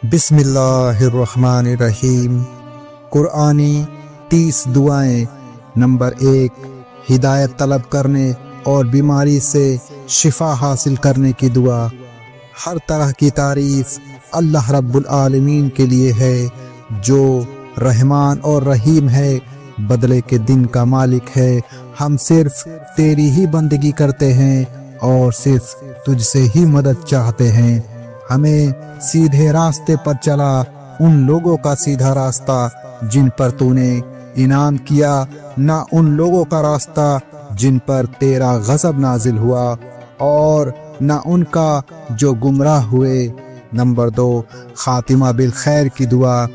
बिस्मिल्लाहिर्रहमानिर्रहीम। कुरानी 30 दुआएं। नंबर 1, हिदायत तलब करने और बीमारी से शिफा हासिल करने की दुआ। हर तरह की तारीफ अल्लाह रब्बुल आलमीन के लिए है, जो रहमान और रहीम है, बदले के दिन का मालिक है। हम सिर्फ तेरी ही बंदगी करते हैं और सिर्फ तुझसे ही मदद चाहते हैं। हमें सीधे रास्ते पर चला, उन लोगों का सीधा रास्ता जिन पर तूने इनाम किया, ना उन लोगों का रास्ता जिन पर तेरा गज़ब नाजिल हुआ, और ना उनका जो गुमराह हुए। नंबर 2, खातिमा बिल खैर की दुआ।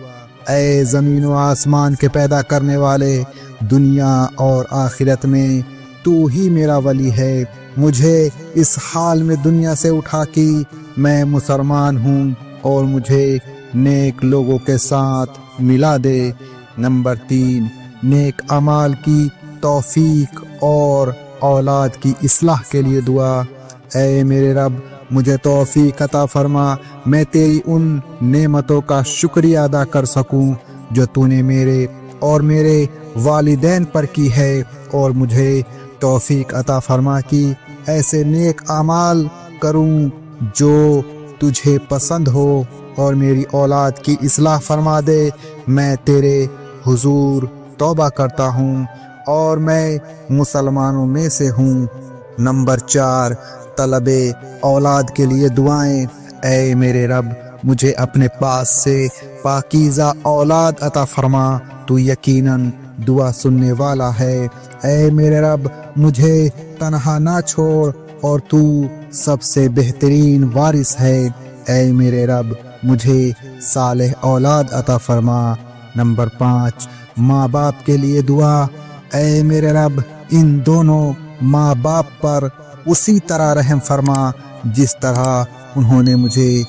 ऐ ज़मीन व आसमान के पैदा करने वाले, दुनिया और आखिरत में तू ही मेरा वली है। मुझे इस हाल में दुनिया से उठा कि मैं मुसलमान हूँ, और मुझे नेक लोगों के साथ मिला दे। नंबर 3, नेक अमाल की तौफीक और औलाद की इस्लाह के लिए दुआ। ऐ मेरे रब, मुझे तौफीक अता फरमा, मैं तेरी उन नेमतों का शुक्रिया अदा कर सकूं जो तूने मेरे और मेरे वालिदैन पर की है, और मुझे तौफीक अता फरमा कि ऐसे नेक अमाल करूं जो तुझे पसंद हो, और मेरी औलाद की इस्लाह फरमा दे। मैं तेरे हुजूर तौबा करता हूँ और मैं मुसलमानों में से हूँ। नंबर 4, तलबे औलाद के लिए दुआएं। ऐ मेरे रब, मुझे अपने पास से पाकीज़ा औलाद अता फरमा, तू यकीनन दुआ सुनने वाला है। ऐ मेरे रब, मुझे तन्हा ना छोड़, और तू सबसे बेहतरीन वारिस है। ऐ मेरे रब, मुझे सालेह औलाद अता फरमा। नंबर 5, माँ बाप के लिए दुआ। ऐ मेरे रब, इन दोनों माँ बाप पर उसी तरह रहम फरमा जिस तरह उन्होंने मुझे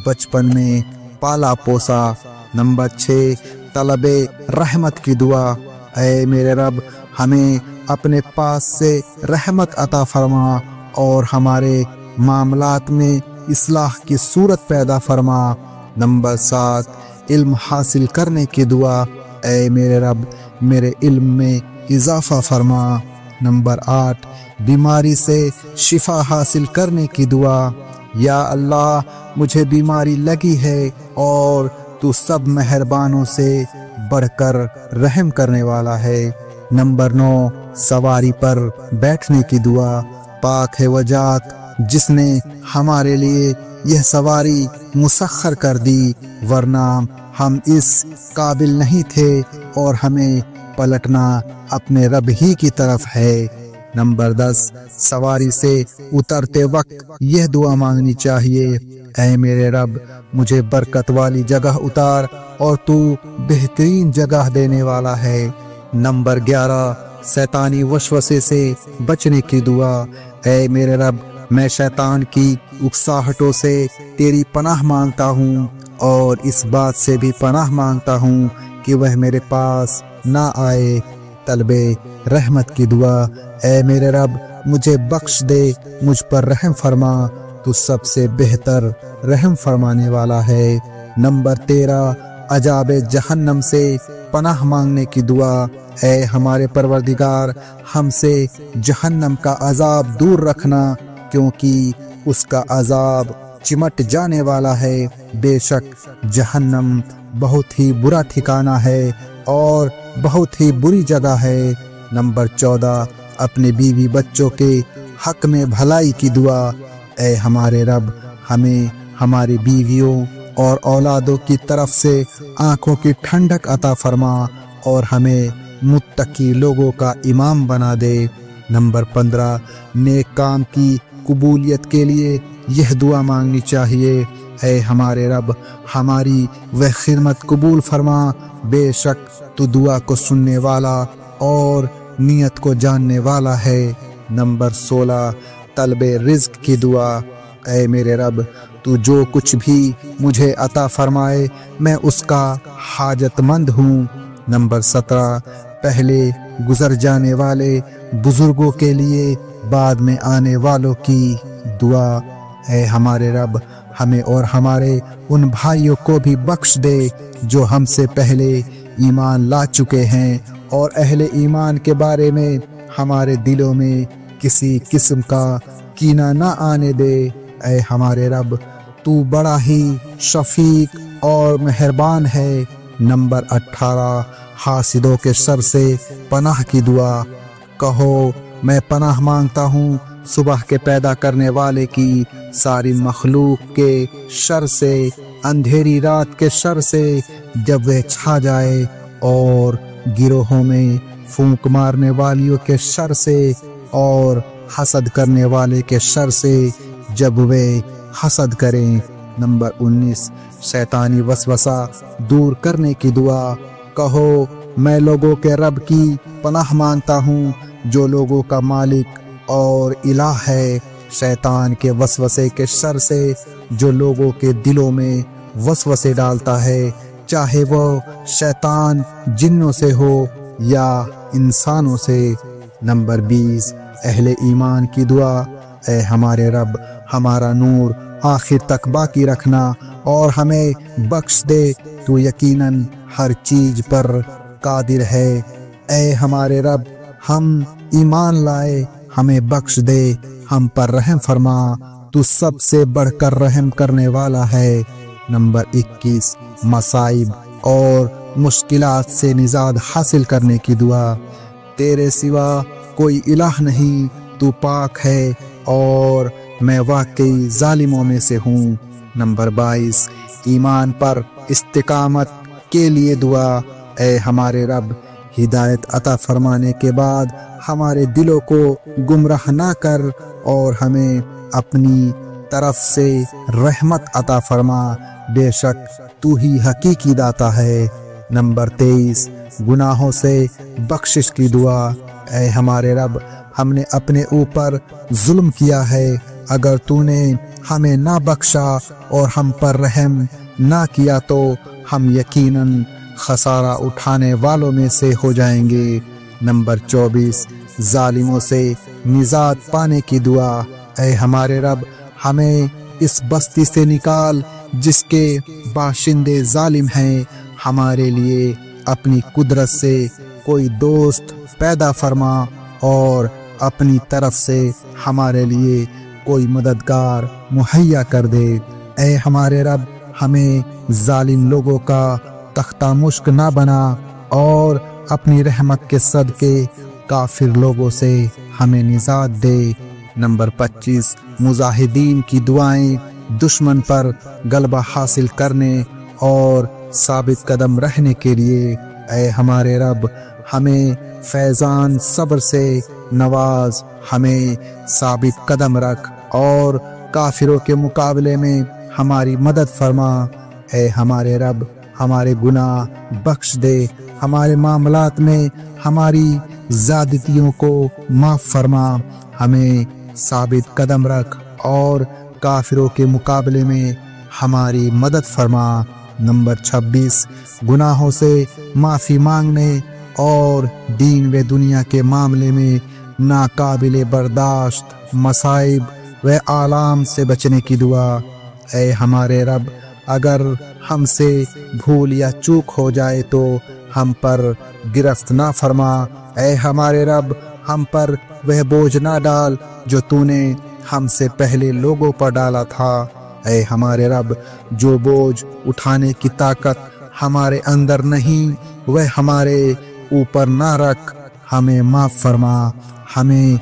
बचपन में पाला पोसा। नंबर 6, तलबे रहमत की दुआ। ऐ मेरे रब, हमें अपने पास से रहमत अता फरमा और हमारे मामलात में इस्लाह की सूरत पैदा फरमा। नंबर 7, इल्म हासिल करने की दुआ। ऐ मेरे रब, मेरे इल्म में इजाफा फरमा। नंबर 8, बीमारी से शिफा हासिल करने की दुआ। या अल्लाह, मुझे बीमारी लगी है और तू सब मेहरबानों से बढ़कर रहम करने वाला है। नंबर 9, सवारी पर बैठने की दुआ। पाक है वो जात जिसने हमारे लिए यह सवारी मुसख्खर कर दी, वरना हम इस काबिल नहीं थे, और हमें पलटना अपने रब ही की तरफ है। नंबर 10, सवारी से उतरते वक्त यह दुआ मांगनी चाहिए। ऐ मेरे रब, मुझे बरकत वाली जगह उतार, और तू बेहतरीन जगह देने वाला है। नंबर 11, शैतानी वसवसे से बचने की दुआ। ऐ मेरे रब, मैं शैतान की उकसाहटों से तेरी पनाह मांगता हूँ, और इस बात से भी पनाह मांगता हूँ कि वह मेरे पास ना आए। तलबे रहमत की दुआ। ऐ मेरे रब, मुझे बख्श दे, मुझ पर रहम फरमा, तू सबसे बेहतर रहम फरमाने वाला है। नंबर 13, अजाबे जहन्नम से पनाह मांगने की दुआ। ऐ हमारे परवरदिगार, हमसे जहन्नम का अजाब दूर रखना, क्योंकि उसका अजाब चिमट जाने वाला है। बेशक जहन्नम बहुत ही बुरा ठिकाना है और बहुत ही बुरी जगह है। नंबर 14, अपने बीवी बच्चों के हक में भलाई की दुआ। ऐ हमारे रब, हमें हमारी बीवियों और औलादों की तरफ से आंखों की ठंडक अता फरमा, और हमें मुत्तकी लोगों का इमाम बना दे। नंबर 15, नेक काम की कबूलियत के लिए यह दुआ मांगनी चाहिए। ऐ हमारे रब, हमारी वह खिदमत कबूल फरमा, बेशक तू दुआ को सुनने वाला और नियत को जानने वाला है। नंबर 16, तलबे रिज्क की दुआ। ऐ मेरे रब, तू जो कुछ भी मुझे अता फरमाए, मैं उसका हाजतमंद हूँ। नंबर 17, पहले गुजर जाने वाले बुजुर्गों के लिए बाद में आने वालों की दुआ। ऐ हमारे रब, ہمیں اور ہمارے ان بھائیوں کو بھی بخش دے جو ہم سے پہلے ایمان لا چکے ہیں، اور اہل ایمان کے بارے میں ہمارے دلوں میں کسی قسم کا کینہ نہ آنے دے۔ اے ہمارے رب، تو بڑا ہی شفیق اور مہربان ہے۔ نمبر 18، حاسدوں کے شر سے پناہ کی دعا۔ کہو میں پناہ مانگتا ہوں صبح کے پیدا کرنے والے کی ساری مخلوق کے شر سے، اندھیری رات کے شر سے جب وہ چھا جائے، اور گروہوں میں پھونک مارنے والیوں کے شر سے، اور حسد کرنے والے کے شر سے جب وہ حسد کریں۔ نمبر 19، شیطانی وسوسہ دور کرنے کی دعا۔ کہو میں لوگوں کے رب کی پناہ مانگتا ہوں جو لوگوں کا مالک اور الہ ہے، شیطان کے وسوسے کے شر سے جو لوگوں کے دلوں میں وسوسے ڈالتا ہے، چاہے وہ شیطان جنوں سے ہو یا انسانوں سے۔ نمبر 20، اہل ایمان کی دعا۔ اے ہمارے رب، ہمارا نور آخر تک باقی رکھنا اور ہمیں بخش دے، تو یقیناً ہر چیز پر قادر ہے۔ اے ہمارے رب، ہم ایمان لائے، ہمیں بخش دے، ہم پر رحم فرما، تو سب سے بڑھ کر رحم کرنے والا ہے۔ نمبر 21، مصائب اور مشکلات سے نجات حاصل کرنے کی دعا۔ تیرے سوا کوئی الہ نہیں، تو پاک ہے اور میں واقعی ظالموں میں سے ہوں۔ نمبر 22، ایمان پر استقامت کے لیے دعا۔ اے ہمارے رب، ہدایت عطا فرمانے کے بعد ہمارے دلوں کو گمراہ نہ کر، اور ہمیں اپنی طرف سے رحمت عطا فرما، بے شک تو ہی حقیقی داتا ہے۔ نمبر 23، گناہوں سے بخشش کی دعا۔ اے ہمارے رب، ہم نے اپنے اوپر ظلم کیا ہے، اگر تو نے ہمیں نہ بخشا اور ہم پر رحم نہ کیا تو ہم یقیناً خسارہ اٹھانے والوں میں سے ہو جائیں گے۔ نمبر 24، ظالموں سے نجات پانے کی دعا۔ اے ہمارے رب، ہمیں اس بستی سے نکال جس کے باشندے ظالم ہیں، ہمارے لیے اپنی قدرت سے کوئی دوست پیدا فرما، اور اپنی طرف سے ہمارے لیے کوئی مددگار مہیا کر دے۔ اے ہمارے رب، ہمیں ظالم لوگوں کا تختہ مشق نہ بنا، اور اپنی رحمت کے صدقے کافر لوگوں سے ہمیں نجات دے۔ نمبر 25، مجاہدین کی دعائیں دشمن پر غلبہ حاصل کرنے اور ثابت قدم رہنے کے لیے۔ اے ہمارے رب، ہمیں فیضان صبر سے نواز، ہمیں ثابت قدم رکھ، اور کافروں کے مقابلے میں ہماری مدد فرما۔ اے ہمارے رب، ہمارے گناہ بخش دے، ہمارے معاملات میں ہماری زیادتیوں کو معاف فرما، ہمیں ثابت قدم رکھ، اور کافروں کے مقابلے میں ہماری مدد فرما۔ نمبر 26، گناہوں سے معافی مانگنے اور دین و دنیا کے معاملے میں ناقابل برداشت مصائب و آلام سے بچنے کی دعا۔ اے ہمارے رب، اگر ہم سے بھول یا چوک ہو جائے تو ہم پر گرفت نہ فرما۔ اے ہمارے رب، ہم پر وہ بوجھ نہ ڈال جو تو نے ہم سے پہلے لوگوں پر ڈالا تھا۔ اے ہمارے رب، جو بوجھ اٹھانے کی طاقت ہمارے اندر نہیں وہ ہمارے اوپر نہ رکھ، ہمیں معاف فرما، ہمیں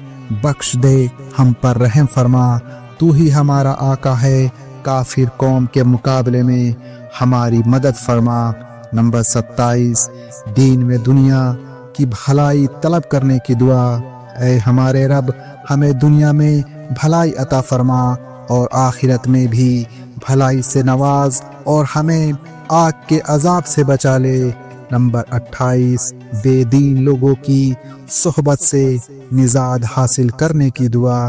بخش دے، ہم پر رحم فرما، تو ہی ہمارا آقا ہے، کافر قوم کے مقابلے میں ہماری مدد فرما۔ نمبر 27، دین و دنیا کی بھلائی طلب کرنے کی دعا۔ اے ہمارے رب، ہمیں دنیا میں بھلائی عطا فرما اور آخرت میں بھی بھلائی سے نواز، اور ہمیں آگ کے عذاب سے بچا لے۔ نمبر 28، بے دین لوگوں کی صحبت سے نجات حاصل کرنے کی دعا۔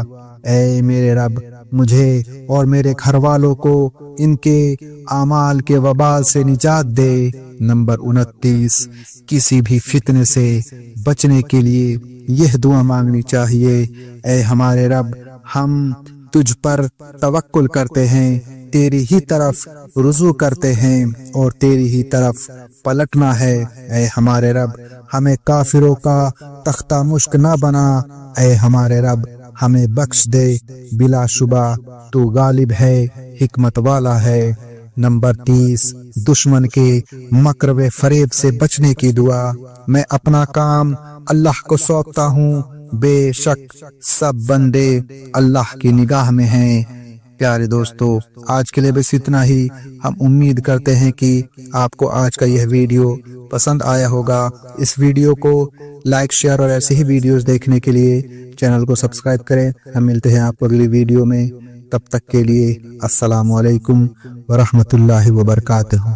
اے میرے رب، مجھے اور میرے گھر والوں کو ان کے اعمال کے وبال سے نجات دے۔ نمبر 29، کسی بھی فتنے سے بچنے کے لیے یہ دعا مانگنی چاہیے۔ اے ہمارے رب، ہم تجھ پر توکل کرتے ہیں तेरी ही तरफ रुजू करते हैं और तेरी ही तरफ पलटना है। ऐ हमारे रब, हमें काफिरों का तख्ता मुश्क ना बना। ऐ हमारे रब, हमें बख्श दे, बिलाशुबा तू गालिब है, हिकमत वाला है। नंबर 30, दुश्मन के मकर व फरेब से बचने की दुआ। मैं अपना काम अल्लाह को सौंपता हूँ, बेशक सब बंदे अल्लाह की निगाह में हैं। प्यारे दोस्तों, आज के लिए बस इतना ही। हम उम्मीद करते हैं कि आपको आज का यह वीडियो पसंद आया होगा। इस वीडियो को लाइक, शेयर और ऐसे ही वीडियोस देखने के लिए चैनल को सब्सक्राइब करें। हम मिलते हैं आपको अगली वीडियो में। तब तक के लिए अस्सलामु अलैकुम व रहमतुल्लाहि व बरकातहू।